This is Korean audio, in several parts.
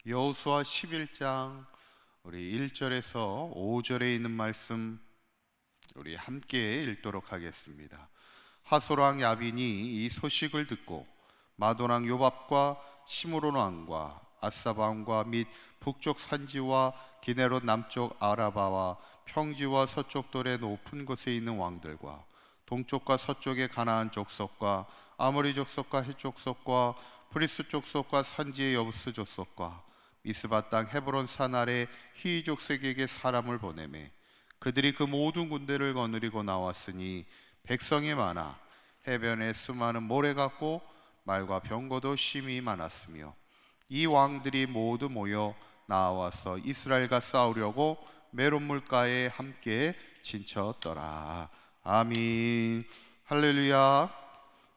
여호수아 11장 우리 1절에서 5절에 있는 말씀 우리 함께 읽도록 하겠습니다. 하솔 왕 야빈이 이 소식을 듣고 마돈 왕 요밥과 시므론 왕과 아사바 왕과 및 북쪽 산지와 기네롯 남쪽 아라바와 평지와 서쪽 돌의 높은 곳에 있는 왕들과 동쪽과 서쪽의 가나안 족속과 아모리 족속과 헷 족속과 프리스 족속과 산지의 여부스 족속과 미스바 땅 헤브론 산 아래 히위 족속에게 사람을 보내매 그들이 그 모든 군대를 거느리고 나왔으니 백성이 많아 해변에 수많은 모래 같고 말과 병거도 심히 많았으며 이 왕들이 모두 모여 나와서 이스라엘과 싸우려고 메론 물가에 함께 진쳤더라. 아멘. 할렐루야.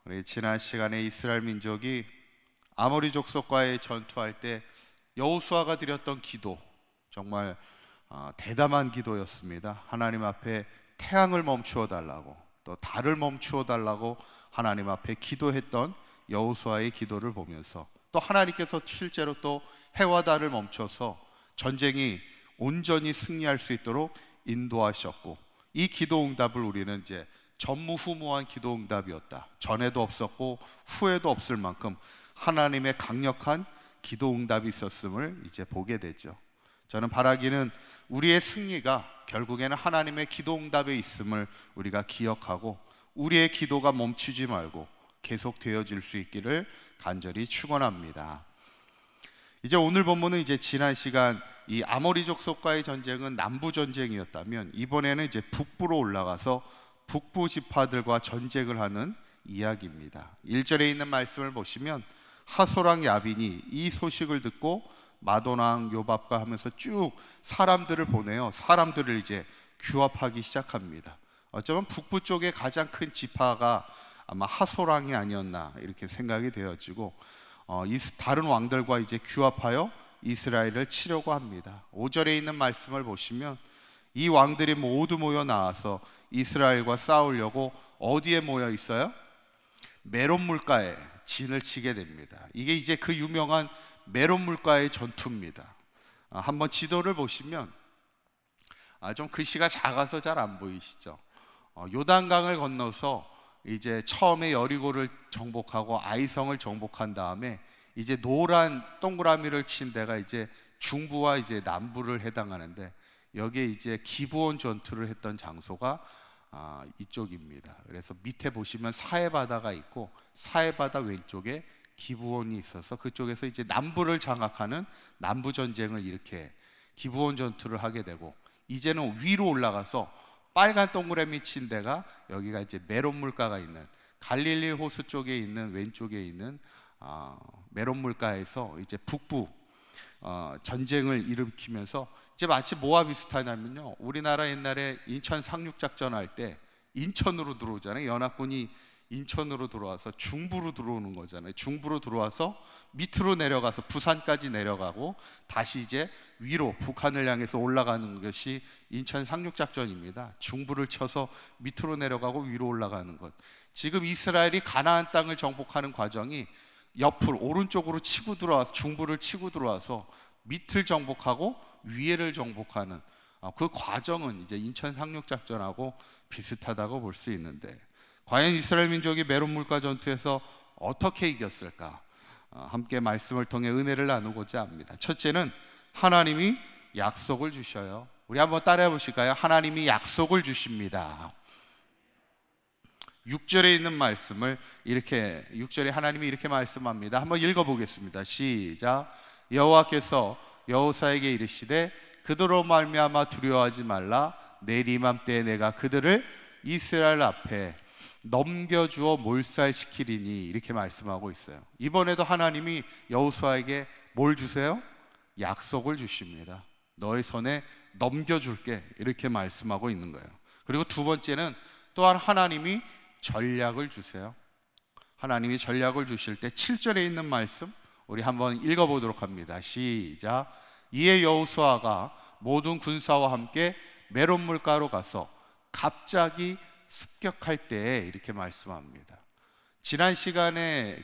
우리 지난 시간에 이스라엘 민족이 아모리 족속과의 전투할 때 여호수아가 드렸던 기도, 정말 대담한 기도였습니다. 하나님 앞에 태양을 멈추어 달라고, 또 달을 멈추어 달라고 하나님 앞에 기도했던 여호수아의 기도를 보면서 또 하나님께서 실제로 또 해와 달을 멈춰서 전쟁이 온전히 승리할 수 있도록 인도하셨고, 이 기도 응답을 우리는 이제 전무후무한 기도 응답이었다, 전에도 없었고 후에도 없을 만큼 하나님의 강력한 기도 응답이 있었음을 이제 보게 되죠. 저는 바라기는 우리의 승리가 결국에는 하나님의 기도 응답에 있음을 우리가 기억하고 우리의 기도가 멈추지 말고 계속 되어질 수 있기를 간절히 축원합니다. 이제 오늘 본문은 이제 지난 시간 이 아모리 족속과의 전쟁은 남부 전쟁이었다면 이번에는 이제 북부로 올라가서 북부 지파들과 전쟁을 하는 이야기입니다. 1절에 있는 말씀을 보시면 하솔 왕 야빈이 이 소식을 듣고 마돈 왕 요밥과 하면서 쭉 사람들을 보내요. 사람들을 이제 규합하기 시작합니다. 어쩌면 북부 쪽에 가장 큰 지파가 아마 하솔 왕이 아니었나 이렇게 생각이 되어지고 이 다른 왕들과 이제 규합하여 이스라엘을 치려고 합니다. 5절에 있는 말씀을 보시면 이 왕들이 모두 모여 나와서 이스라엘과 싸우려고 어디에 모여 있어요? 메론 물가에 진을 치게 됩니다. 이게 이제 그 유명한 메론 물가의 전투입니다. 한번 지도를 보시면 좀 글씨가 작아서 잘 안 보이시죠? 요단강을 건너서 이제 처음에 여리고를 정복하고 아이성을 정복한 다음에 이제 노란 동그라미를 친 데가 이제 중부와 이제 남부를 해당하는데, 여기에 이제 기브온 전투를 했던 장소가 이쪽입니다. 그래서 밑에 보시면 사해바다가 있고 사해바다 왼쪽에 기브온이 있어서 그쪽에서 이제 남부를 장악하는 남부 전쟁을 이렇게 기브온 전투를 하게 되고, 이제는 위로 올라가서 빨간 동그라미 친 데가 여기가 이제 메론 물가가 있는 갈릴리 호수 쪽에 있는 왼쪽에 있는 메론 물가에서 이제 북부 전쟁을 일으키면서 이제 마치 뭐와 비슷하냐면요, 우리나라 옛날에 인천 상륙작전 할 때 인천으로 들어오잖아요. 연합군이 인천으로 들어와서 중부로 들어오는 거잖아요. 중부로 들어와서 밑으로 내려가서 부산까지 내려가고 다시 이제 위로 북한을 향해서 올라가는 것이 인천 상륙작전입니다. 중부를 쳐서 밑으로 내려가고 위로 올라가는 것. 지금 이스라엘이 가나안 땅을 정복하는 과정이 옆을 오른쪽으로 치고 들어와서 중부를 치고 들어와서 밑을 정복하고 위에를 정복하는 그 과정은 이제 인천 상륙작전하고 비슷하다고 볼 수 있는데, 과연 이스라엘 민족이 메론 물가 전투에서 어떻게 이겼을까? 함께 말씀을 통해 은혜를 나누고자 합니다. 첫째는 하나님이 약속을 주셔요. 우리 한번 따라해 보실까요? 하나님이 약속을 주십니다. 6절에 있는 말씀을 이렇게, 6절에 하나님이 이렇게 말씀합니다. 한번 읽어보겠습니다. 시작. 여호와께서 여호사에게 이르시되 그들로 말미암아 두려워하지 말라. 내일 이맘때에 내가 그들을 이스라엘 앞에 넘겨주어 몰살시키리니, 이렇게 말씀하고 있어요. 이번에도 하나님이 여호수아에게 뭘 주세요? 약속을 주십니다. 너의 손에 넘겨줄게, 이렇게 말씀하고 있는 거예요. 그리고 두 번째는 또한 하나님이 전략을 주세요. 하나님이 전략을 주실 때 7절에 있는 말씀 우리 한번 읽어보도록 합니다. 시작. 이에 여호수아가 모든 군사와 함께 메론 물가로 가서 갑자기 습격할 때, 이렇게 말씀합니다. 지난 시간에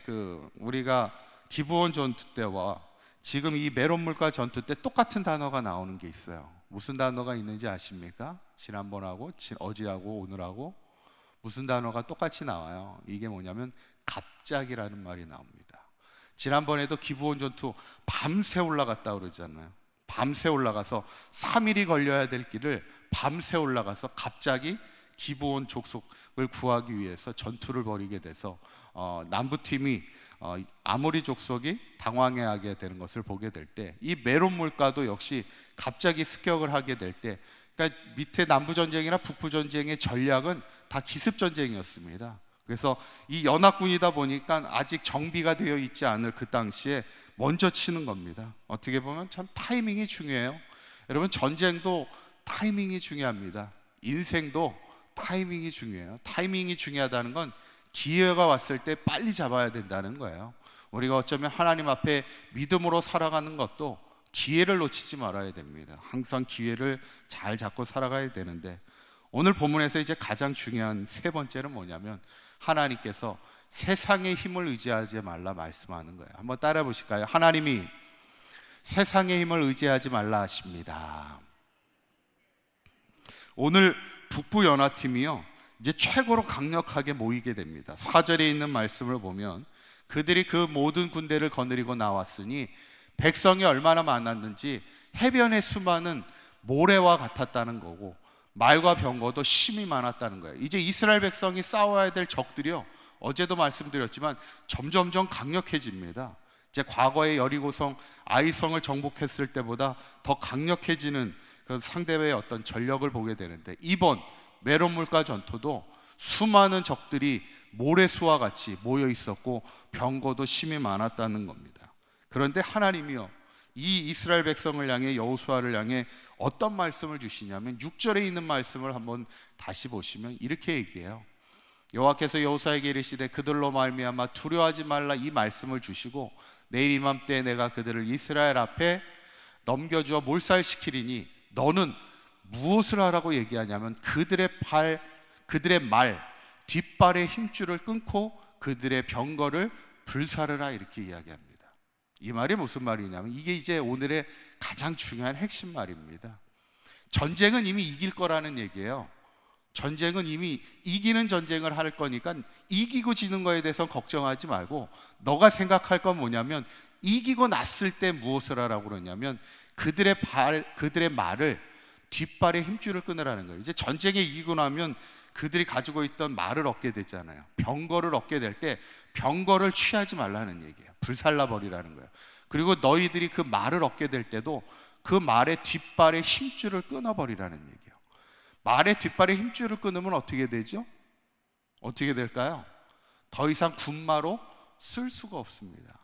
우리가 기브온 전투 때와 지금 이 메론물과 전투 때 똑같은 단어가 나오는 게 있어요. 무슨 단어가 있는지 아십니까? 지난번하고 어제하고 오늘하고 무슨 단어가 똑같이 나와요. 이게 뭐냐면 갑작이라는 말이 나옵니다. 지난번에도 기브온 전투 밤새 올라갔다 그러잖아요. 밤새 올라가서 3일이 걸려야 될 길을 밤새 올라가서 갑자기 기브온 족속을 구하기 위해서 전투를 벌이게 돼서 남부팀이 아모리 족속이 당황해하게 되는 것을 보게 될 때, 이 메론 물가도 역시 갑자기 습격을 하게 될 때, 그러니까 밑에 남부 전쟁이나 북부 전쟁의 전략은 다 기습 전쟁이었습니다. 그래서 이 연합군이다 보니까 아직 정비가 되어 있지 않을 그 당시에 먼저 치는 겁니다. 어떻게 보면 참 타이밍이 중요해요. 여러분, 전쟁도 타이밍이 중요합니다. 인생도 타이밍이 중요해요. 타이밍이 중요하다는 건 기회가 왔을 때 빨리 잡아야 된다는 거예요. 우리가 어쩌면 하나님 앞에 믿음으로 살아가는 것도 기회를 놓치지 말아야 됩니다. 항상 기회를 잘 잡고 살아가야 되는데, 오늘 본문에서 이제 가장 중요한 세 번째는 뭐냐면, 하나님께서 세상의 힘을 의지하지 말라 말씀하는 거예요. 한번 따라 보실까요? 하나님이 세상의 힘을 의지하지 말라 하십니다. 오늘 북부 연합팀이요, 이제 최고로 강력하게 모이게 됩니다. 4절에 있는 말씀을 보면 그들이 그 모든 군대를 거느리고 나왔으니 백성이 얼마나 많았는지 해변의 수많은 모래와 같았다는 거고, 말과 병거도 심히 많았다는 거예요. 이제 이스라엘 백성이 싸워야 될 적들이요, 어제도 말씀드렸지만 점점점 강력해집니다. 이제 과거의 여리고성, 아이성을 정복했을 때보다 더 강력해지는 그 상대의 어떤 전력을 보게 되는데, 이번 메론물가 전투도 수많은 적들이 모래수와 같이 모여 있었고 병거도 심히 많았다는 겁니다. 그런데 하나님이요, 이 이스라엘 백성을 향해, 여호수아를 향해 어떤 말씀을 주시냐면, 6절에 있는 말씀을 한번 다시 보시면 이렇게 얘기해요. 여호와께서 여호수아에게 이르시되 그들로 말미암아 두려워하지 말라 이 말씀을 주시고, 내일 이맘때에 내가 그들을 이스라엘 앞에 넘겨주어 몰살시키리니 너는 무엇을 하라고 얘기하냐면, 그들의 말 뒷발의 힘줄을 끊고 그들의 병거를 불사르라, 이렇게 이야기합니다. 이 말이 무슨 말이냐면, 이게 이제 오늘의 가장 중요한 핵심 말입니다. 전쟁은 이미 이길 거라는 얘기예요. 전쟁은 이미 이기는 전쟁을 할 거니까 이기고 지는 거에 대해서 걱정하지 말고, 너가 생각할 건 뭐냐면, 이기고 났을 때 무엇을 하라고 그러냐면, 그들의 말을 뒷발의 힘줄을 끊으라는 거예요. 이제 전쟁에 이기고 나면 그들이 가지고 있던 말을 얻게 되잖아요. 병거를 얻게 될 때 병거를 취하지 말라는 얘기예요. 불살라 버리라는 거예요. 그리고 너희들이 그 말을 얻게 될 때도 그 말의 뒷발의 힘줄을 끊어버리라는 얘기예요. 말의 뒷발의 힘줄을 끊으면 어떻게 되죠? 어떻게 될까요? 더 이상 군마로 쓸 수가 없습니다.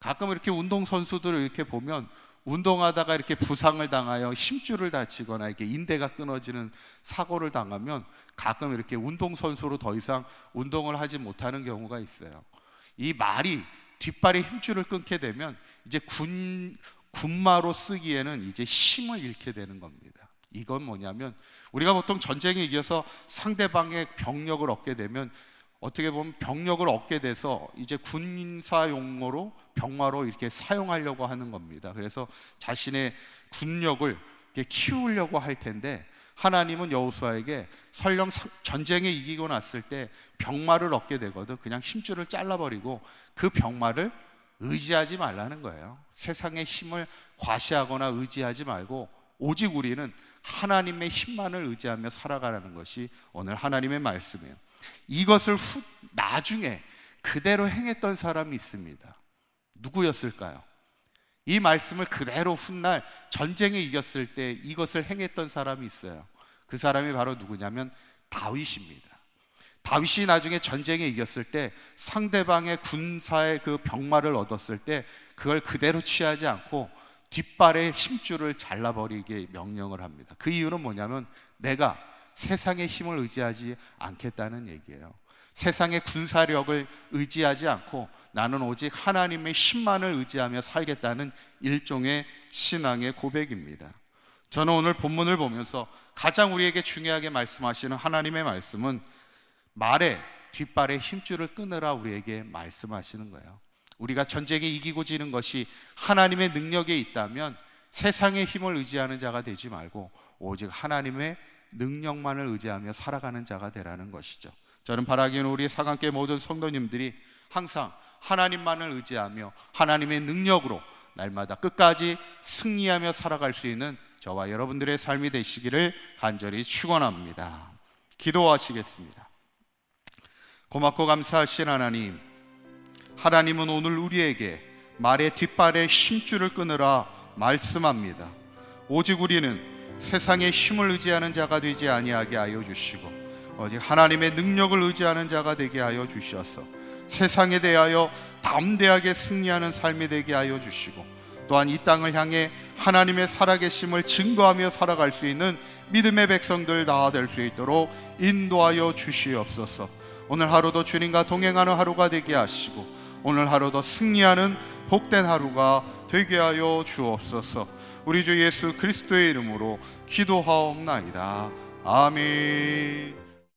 가끔 이렇게 운동선수들을 이렇게 보면, 운동하다가 이렇게 부상을 당하여 힘줄을 다치거나 이렇게 인대가 끊어지는 사고를 당하면 가끔 이렇게 운동선수로 더 이상 운동을 하지 못하는 경우가 있어요. 이 말이 뒷발의 힘줄을 끊게 되면 이제 군마로 쓰기에는 이제 힘을 잃게 되는 겁니다. 이건 뭐냐면, 우리가 보통 전쟁에 이겨서 상대방의 병력을 얻게 되면, 어떻게 보면 병력을 얻게 돼서 이제 군사 용어로 병마로 이렇게 사용하려고 하는 겁니다. 그래서 자신의 군력을 이렇게 키우려고 할 텐데, 하나님은 여호수아에게 설령 전쟁에 이기고 났을 때 병마를 얻게 되거든 그냥 힘줄을 잘라버리고 그 병마를 의지하지 말라는 거예요. 세상의 힘을 과시하거나 의지하지 말고 오직 우리는 하나님의 힘만을 의지하며 살아가라는 것이 오늘 하나님의 말씀이에요. 이것을 나중에 그대로 행했던 사람이 있습니다. 누구였을까요? 이 말씀을 그대로 훗날 전쟁에 이겼을 때 이것을 행했던 사람이 있어요. 그 사람이 바로 누구냐면 다윗입니다. 다윗이 나중에 전쟁에 이겼을 때 상대방의 군사의 그 병마를 얻었을 때 그걸 그대로 취하지 않고 뒷발의 힘줄을 잘라버리게 명령을 합니다. 그 이유는 뭐냐면, 내가 세상의 힘을 의지하지 않겠다는 얘기예요. 세상의 군사력을 의지하지 않고 나는 오직 하나님의 힘만을 의지하며 살겠다는 일종의 신앙의 고백입니다. 저는 오늘 본문을 보면서 가장 우리에게 중요하게 말씀하시는 하나님의 말씀은 말에 뒷발의 힘줄을 끊으라 우리에게 말씀하시는 거예요. 우리가 전쟁에 이기고 지는 것이 하나님의 능력에 있다면 세상의 힘을 의지하는 자가 되지 말고 오직 하나님의 능력만을 의지하며 살아가는 자가 되라는 것이죠. 저는 바라기는 우리 사강교회 모든 성도님들이 항상 하나님만을 의지하며 하나님의 능력으로 날마다 끝까지 승리하며 살아갈 수 있는 저와 여러분들의 삶이 되시기를 간절히 축원합니다. 기도하시겠습니다. 고맙고 감사하신 하나님, 하나님은 오늘 우리에게 말의 뒷발에 힘줄을 끊으라 말씀합니다. 오직 우리는 세상의 힘을 의지하는 자가 되지 아니하게 하여 주시고 오직 하나님의 능력을 의지하는 자가 되게 하여 주셔서 세상에 대하여 담대하게 승리하는 삶이 되게 하여 주시고 또한 이 땅을 향해 하나님의 살아계심을 증거하며 살아갈 수 있는 믿음의 백성들 다 될 수 있도록 인도하여 주시옵소서. 오늘 하루도 주님과 동행하는 하루가 되게 하시고 오늘 하루도 승리하는 복된 하루가 되게 하여 주옵소서. 우리 주 예수 그리스도의 이름으로 기도하옵나이다. 아멘.